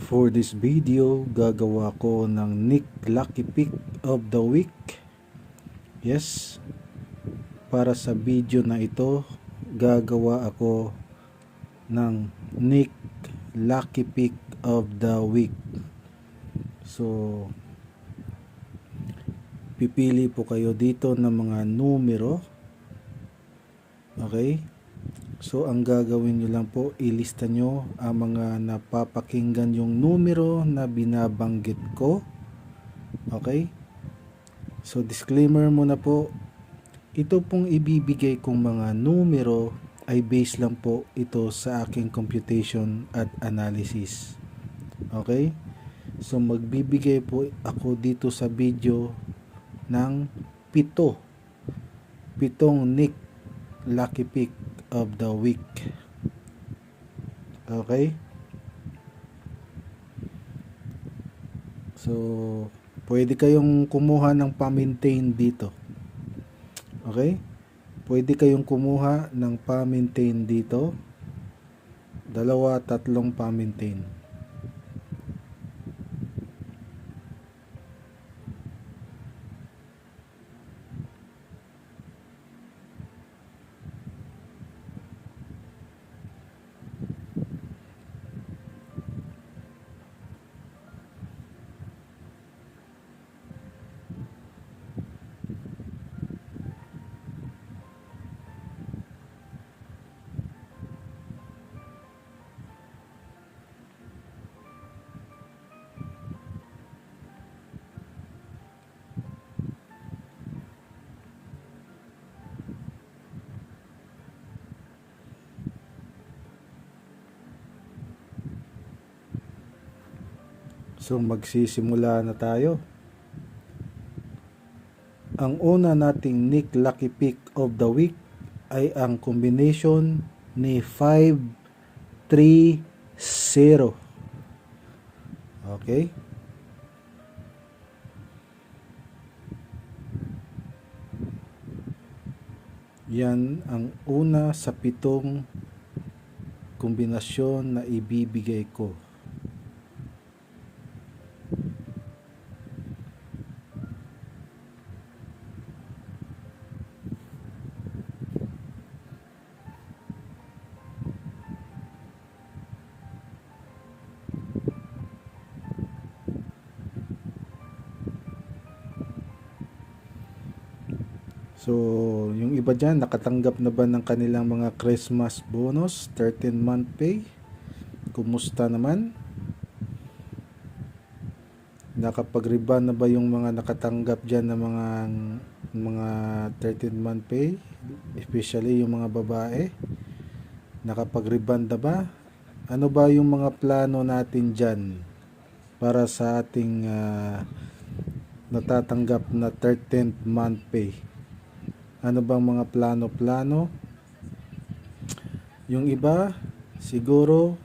For this video, gagawa ko ng Nick Lucky Pick of the Week. Yes, para sa video na ito, gagawa ako ng Nick Lucky Pick of the Week. So, pipili po kayo dito ng mga numero. Okay? So, ang gagawin nyo lang po, ilista nyo ang mga napapakinggan yung numero na binabanggit ko. Okay? So, disclaimer muna po, ito pong ibibigay kong mga numero ay based lang po ito sa aking computation at analysis. Okay? So, magbibigay po ako dito sa video ng pitong Nick Lucky Pick of the Week. Okay? So, pwede kayong kumuha ng pa-maintain dito. Okay? Pwede kayong kumuha ng pa-maintain dito. 2, 3 pa-maintain. So, magsisimula na tayo. Ang una nating Nick Lucky Pick of the Week ay ang combination ni 5, 3, 0. Okay? Yan ang una sa 7 kombinasyon na ibibigay ko. So, yung iba dyan, nakatanggap na ba ng kanilang mga Christmas bonus, 13-month pay? Kumusta naman? Nakapag-reband na ba yung mga nakatanggap dyan ng mga 13-month pay? Especially yung mga babae. Nakapag-reband na ba? Ano ba yung mga plano natin dyan para sa ating natatanggap na 13th month pay? Ano bang mga plano-plano? Yung iba, siguro,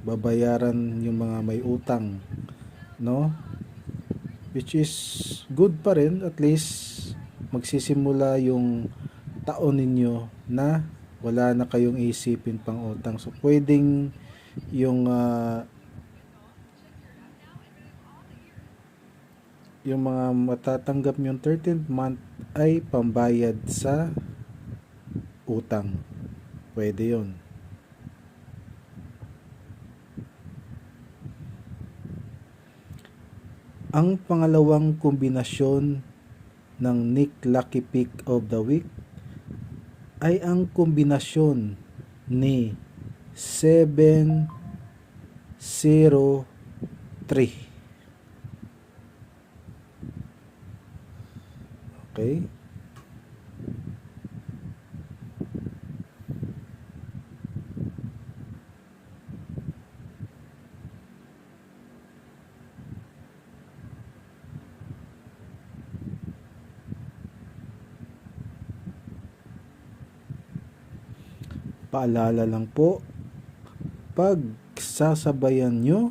babayaran yung mga may utang, no? Which is good pa rin, at least magsisimula yung taon ninyo na wala na kayong isipin pang utang. So, pwedeng yung mga matatanggap yung 13th month ay pambayad sa utang. Pwede yun. Ang pangalawang kombinasyon ng Nick Lucky Pick of the Week ay ang kombinasyon ni 7, 0, 3. Okay? Paalala lang po, pag sasabayan nyo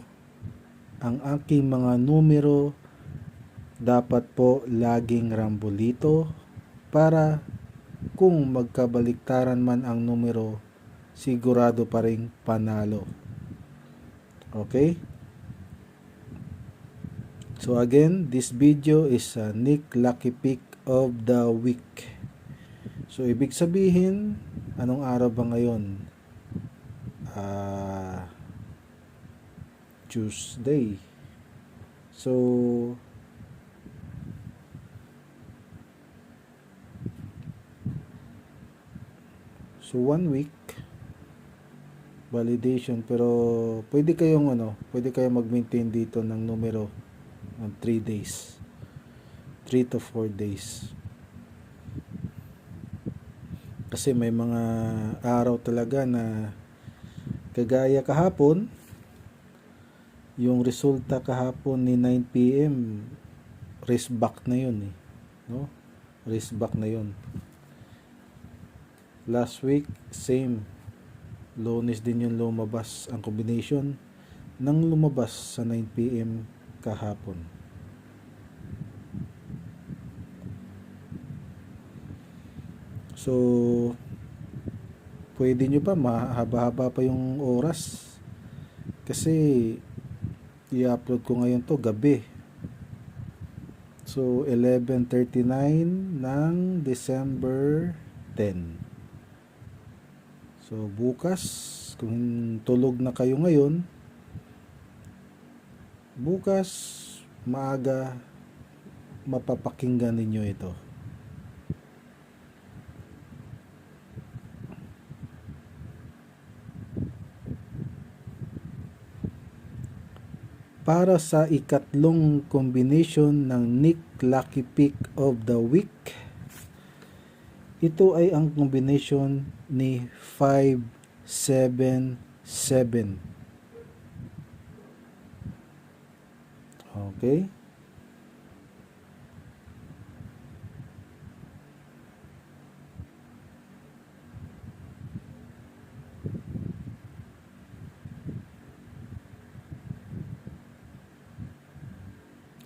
ang aking mga numero, dapat po laging rambolito para kung magkabaliktaran man ang numero, sigurado pa ring panalo. Okay? So again, this video is Nick Lucky Pick of the Week. So ibig sabihin, anong araw ba ngayon? Tuesday. So 1 week validation, pero pwede kayong mag-maintain dito ng numero ng 3 days. 3 to 4 days. Kasi may mga araw talaga na kagaya kahapon, yung resulta kahapon ni 9 PM, race back na yun no? Race back na yun. Last week, same. Lunes din yung lumabas ang combination ng lumabas sa 9 PM kahapon. So, pwede nyo pa, mahaba-haba pa yung oras. Kasi, i-upload ko ngayon to gabi. So, 11:39 ng December 10. So, bukas, kung tulog na kayo ngayon, bukas, maaga, mapapakinggan ninyo ito. Para sa ikatlong combination ng Nick Lucky Pick of the Week, ito ay ang combination ni 577. Okay?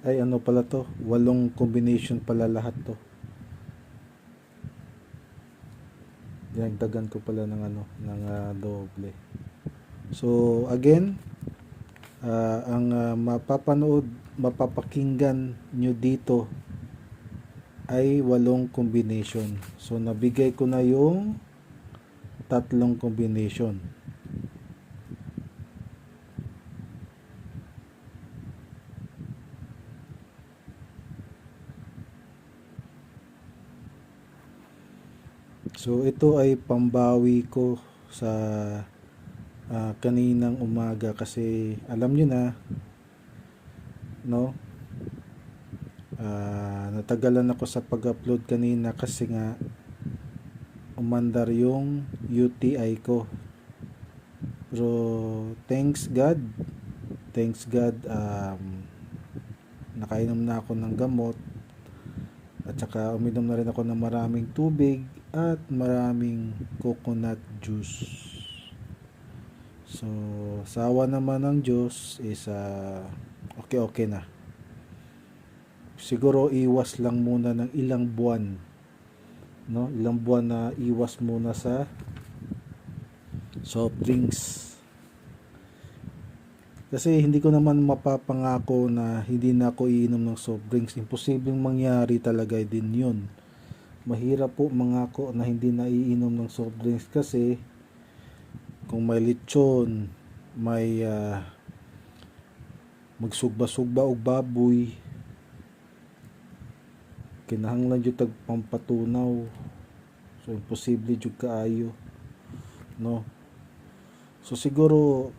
Ay, ano pala to? 8 combination pala lahat to. Dinagdagan ko pala ng doble. So again, ang mapapakinggan nyo dito ay 8 combination. So nabigay ko na yung 3 combination. So ito ay pambawi ko sa kaninang umaga, kasi alam nyo na, no, natagalan ako sa pag-upload kanina kasi nga umandar yung UTI ko. Pero thanks God, nakainom na ako ng gamot, at saka uminom na rin ako ng maraming tubig at maraming coconut juice. So, sawa naman ng Diyos is okay na. Siguro iwas lang muna ng ilang buwan, no? Ilang buwan na iwas muna sa soft drinks. Kasi hindi ko naman mapapangako na hindi na ako iinom ng soft drinks. Imposibleng mangyari talaga din yun. Mahirap po mangako na hindi na iinom ng soft drinks, kasi kung may lechon, may magsugba-sugba o baboy, kinahanglan jud tag pampatunaw. So imposible jud kaayo, no? So siguro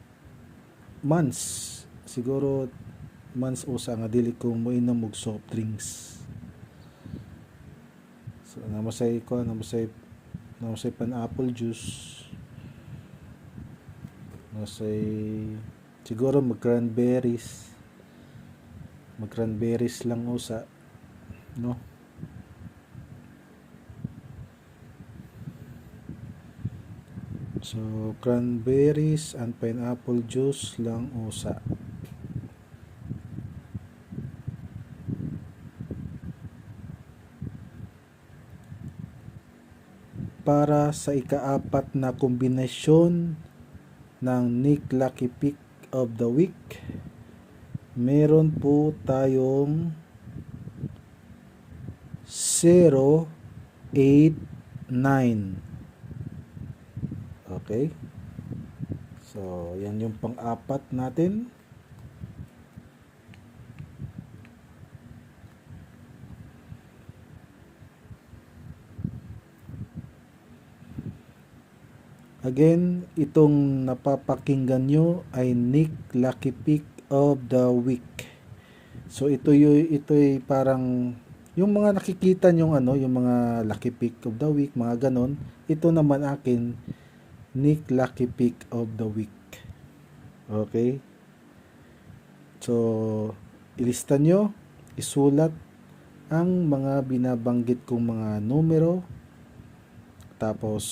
months usa nga dili ko moinom og soft drinks. So namasay pineapple juice, namasay siguro mag cranberries lang usa, no? So cranberries and pineapple juice lang usa. Para sa ikaapat na kombinasyon ng Nick Lucky Pick of the Week, meron po tayong 089. Okay? So, yan yung pang-apat natin. Again, itong napapakinggan nyo ay Nick Lucky Pick of the Week. So ito'y parang yung mga nakikita nyo yung mga Lucky Pick of the Week, mga ganon. Ito naman akin, Nick Lucky Pick of the Week. Okay? So, ilista nyo, isulat ang mga binabanggit kong mga numero. Tapos,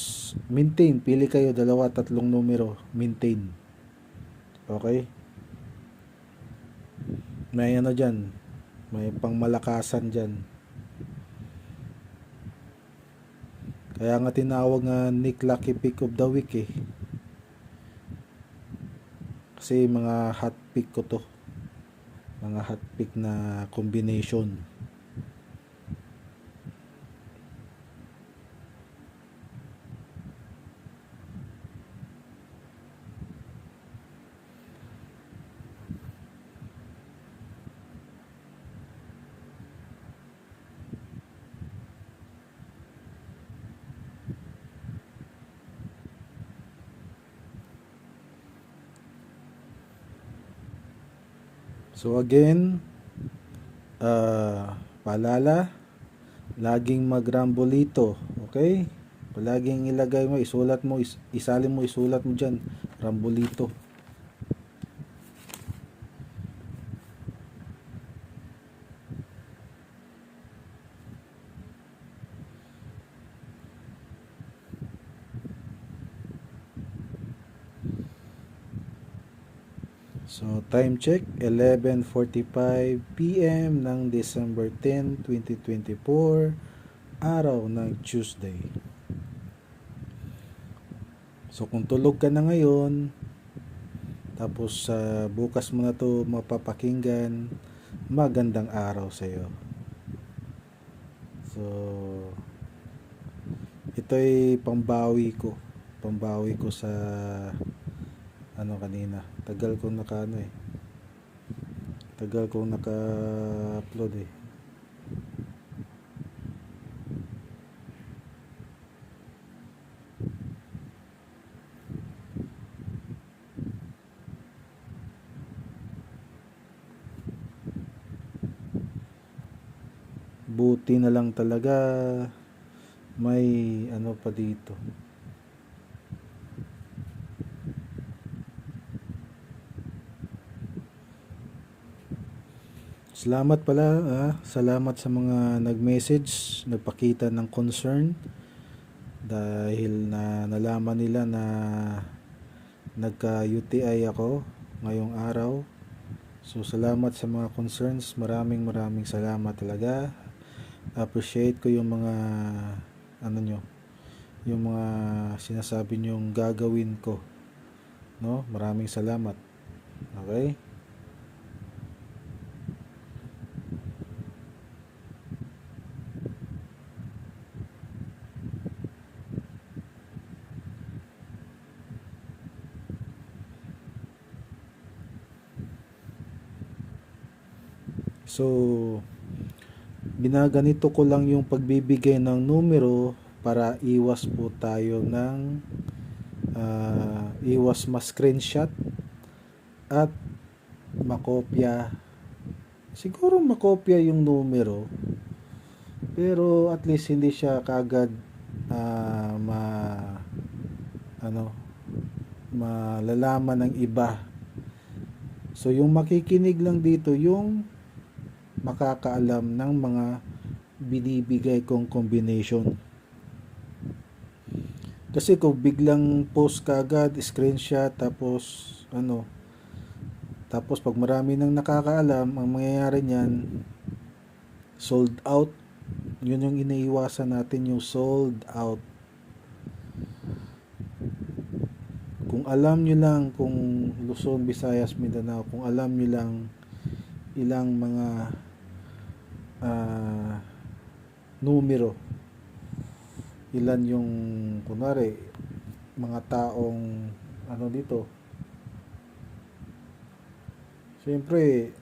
maintain. Pili kayo, 2-3 numero. Maintain. Okay? May ano dyan. May pangmalakasan dyan. Kaya nga tinawag nga Nick Lucky Pick of the Week eh. Kasi mga hot pick ko to. Mga hot pick na combination. So again, paalala, laging magrambolito, okay? Palaging ilagay mo, isulat mo, isalin mo, isulat mo dyan, rambolito. So, time check, 11:45 PM ng December 10, 2024, araw ng Tuesday. So, kung tulog ka na ngayon, tapos bukas mo na to mapapakinggan, magandang araw sa iyo. So, ito'y pambawi ko sa kanina. Tagal kong naka-upload eh. Buti na lang talaga may pa dito. Salamat pala, salamat sa mga nag-message, nagpakita ng concern dahil nalaman nila na nagka-UTI ako ngayong araw. So salamat sa mga concerns, maraming salamat talaga. Appreciate ko yung mga yung mga sinasabi nyong gagawin ko, no? Maraming salamat. Okay? So, binaganito ko lang yung pagbibigay ng numero para iwas po tayo ng iwas ma-screenshot at makopya. Siguro makopya yung numero, pero at least hindi siya kagad malalaman ng iba. So, yung makikinig lang dito, yung makakaalam ng mga binibigay kong combination. Kasi kung biglang post ka agad, screenshot, tapos pag marami nang nakakaalam, ang mangyayari niyan, sold out. Yun yung iniiwasan natin, yung sold out. Kung alam nyo lang, kung Luzon, Visayas, Mindanao, kung alam nyo lang ilang mga numero, ilan yung kunwari mga taong ano dito. Siyempre,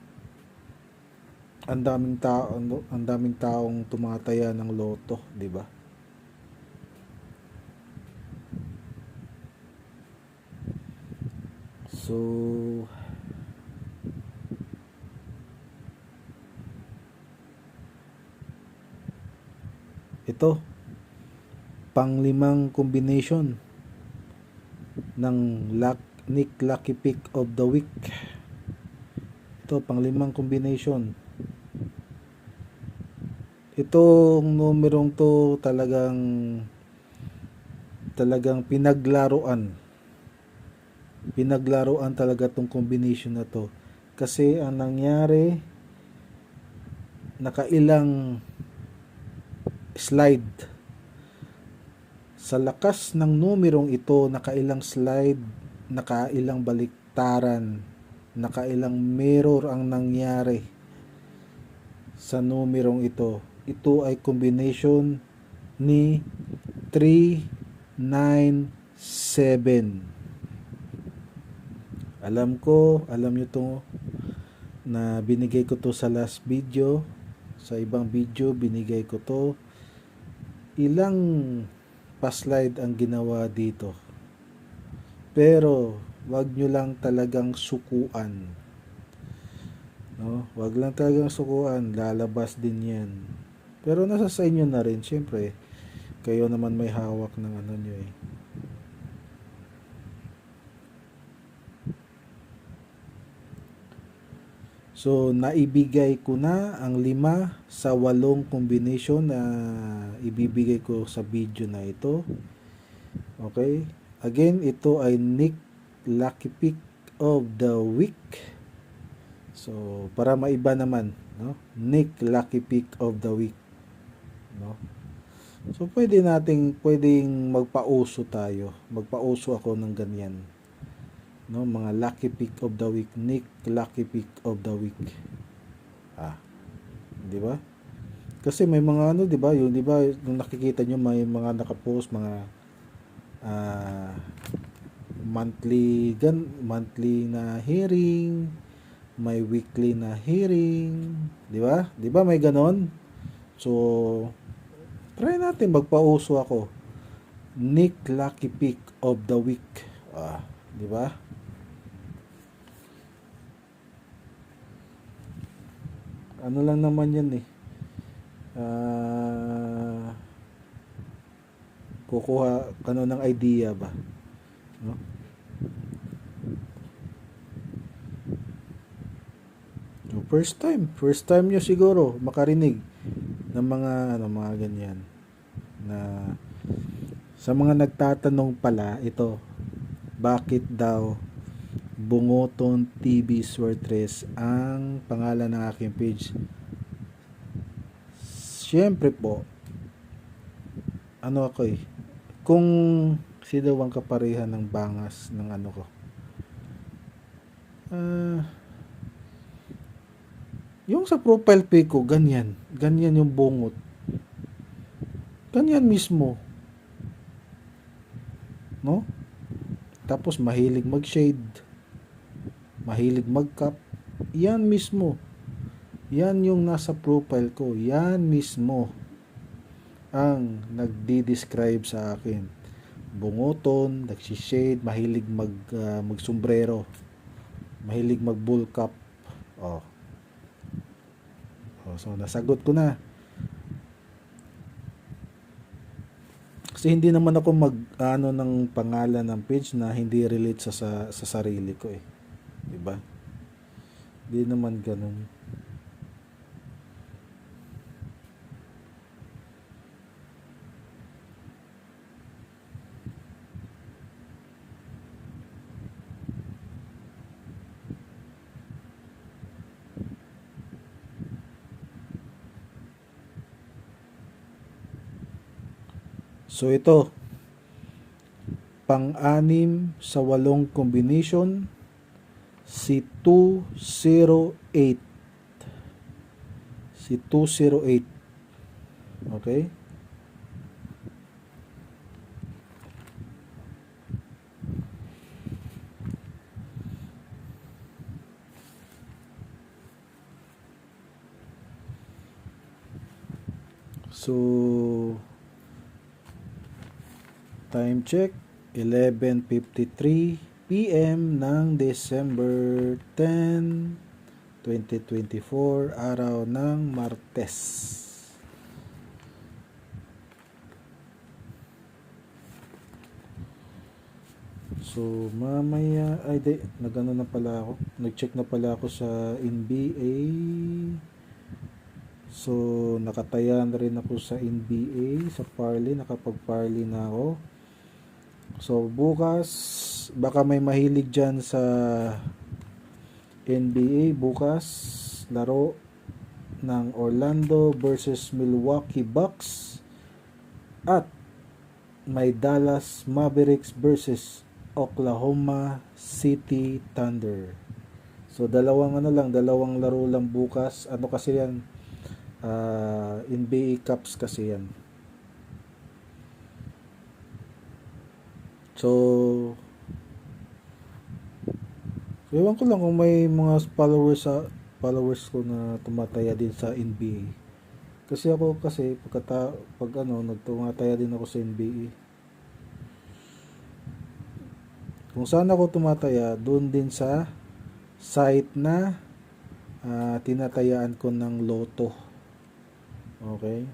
ang daming taong tumataya ng loto, 'di ba? So, ito, panglimang combination ng Nick Lucky Pick of the Week. Ito, panglimang combination. Itong numerong to talagang pinaglaruan talaga tong combination na to, kasi ang nangyari, nakailang slide sa lakas ng numerong ito, nakailang slide, nakailang baliktaran, nakailang mirror ang nangyari sa numerong ito. Ito ay combination ni 397. Alam nyo to, na binigay ko to sa last video. Sa ibang video binigay ko to. Ilang pa-slide ang ginawa dito, pero wag nyo lang talagang sukuan, no? Wag lang talagang sukuan, lalabas din yan. Pero nasa sa inyo na rin, syempre kayo naman may hawak ng ano nyo eh. So, naibigay ko na ang 5 sa 8 combination na ibibigay ko sa video na ito. Okay? Again, ito ay Nick Lucky Pick of the Week. So, para maiba naman, no? Nick Lucky Pick of the Week, no? So, pwedeng magpauso tayo. Magpauso ako ng ganyan, no, mga lucky pick of the week, Nick Lucky Pick of the Week. Di ba? Kasi may mga ano, di ba? Yung di ba, nung nakikita nyo may mga nakapost, mga monthly na hearing, may weekly na hearing, di ba? Di ba may ganon? So, try natin magpauso ako. Nick Lucky Pick of the Week. Di ba? Ano lang naman yan eh. Kukuha kano ng idea ba, no? So, first time nyo siguro makarinig ng mga ganyan. Na sa mga nagtatanong pala, ito, bakit daw Bungoton TV Swertres ang pangalan ng aking page? Siyempre po, ano ako eh, kung sino ang kaparehan ng bangas ng ano ko, yung sa profile pic ko, ganyan yung bungot, ganyan mismo, no? Tapos mahilig mag-shade, mahilig mag-cap, yan mismo, yan yung nasa profile ko, yan mismo ang nagdi-describe sa akin. Bungoton, nagsishade, mahilig magsombrero, mahilig mag-bull cap. So nasagot ko na. Kasi hindi naman ako ng pangalan ng page na hindi relate sa sarili ko eh. 'Di ba? Hindi naman ganoon. So ito, pang-anim sa 8 combination, si 208. Si 208. Okay? So, time check, 11:53 PM ng December 10, 2024, araw ng Martes. So, mamaya, nagano na pala ako. Nag-check na pala ako sa NBA. So, nakataya na rin ako sa NBA, sa Parley, nakapag-Parley na ako. So, bukas, baka may mahilig dyan sa NBA. Bukas, laro ng Orlando versus Milwaukee Bucks. At may Dallas Mavericks versus Oklahoma City Thunder. So, dalawang laro lang bukas. Ano kasi yan? NBA Cups kasi yan. So, ewan ko lang kung may mga followers ko na tumataya din sa NBA. Kasi ako nagtumataya din ako sa NBA. Kung saan ako tumataya, doon din sa site na tinatayaan ko ng Lotto. Okay?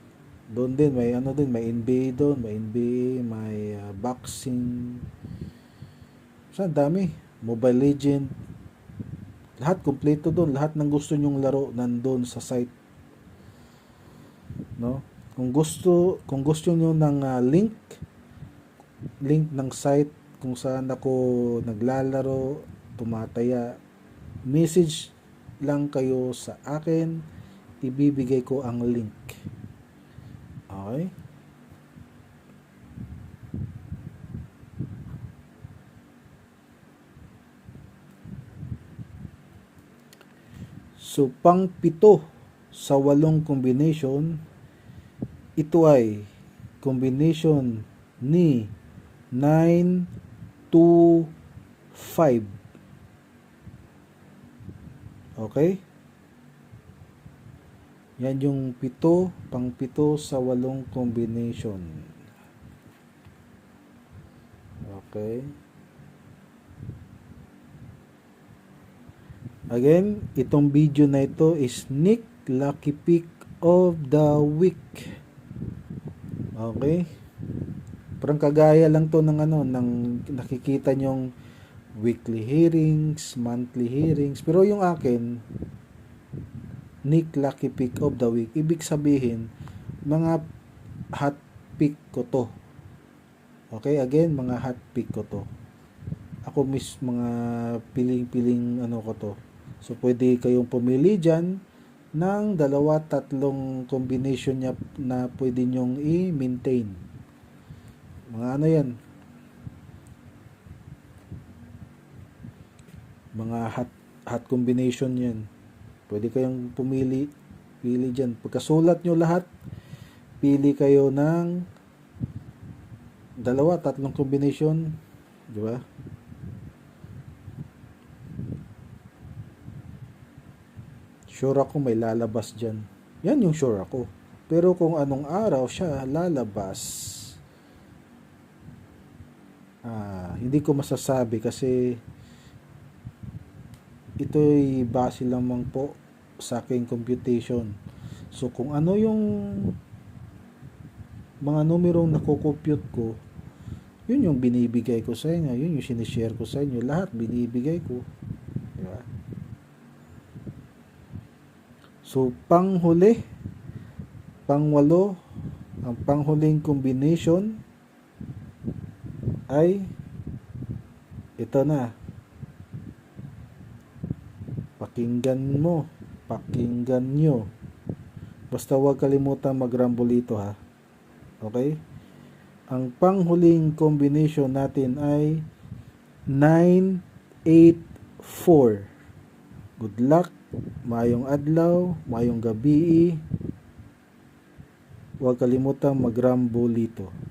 Doon din may may NBA doon, may NBA, may boxing. Saan dami, Mobile Legend. Lahat kumpleto doon, lahat ng gusto nyong laro nandoon sa site. No? Kung gusto niyo ng link ng site kung saan ako naglalaro, tumataya, message lang kayo sa akin, ibibigay ko ang link. Okay? So, pang-7 sa 8 combination, ito ay combination ni 9, 2, 5. Okay? Yan yung pang-7 sa 8 combination. Okay? Again, itong video na ito is Nick Lucky Pick of the Week. Okay? Parang kagaya lang to ng nakikita nyong weekly hearings, monthly hearings. Pero yung akin, Nick Lucky Pick of the Week. Ibig sabihin, mga hot pick ko to. Okay, again, mga hot pick ko to. Ako mga piling-piling ko to. So, pwede kayong pumili dyan ng 2-3 combination niya na pwede nyong i-maintain. Mga yan. Mga hot combination yan. Pwede kayong pili dyan. Pagkasulat nyo lahat, pili kayo ng 2-3 combination. Di ba? Sure ako may lalabas dyan. Yan yung sure ako. Pero kung anong araw siya lalabas, hindi ko masasabi kasi ito'y base lamang po sa aking computation. So, kung ano yung mga numerong nakukompute ko, yun yung binibigay ko sa inyo. Yun yung sinishare ko sa inyo. Lahat binibigay ko. Diba? So, panghuli, pang-8, ang panghuling combination ay ito na. Pakinggan nyo. Basta huwag kalimutan mag-rumble ito, ha. Okay? Ang panghuling combination natin ay 9, 8, 4. Good luck. maayong adlaw, maayong gabi. Huwag kalimutang magrambolito.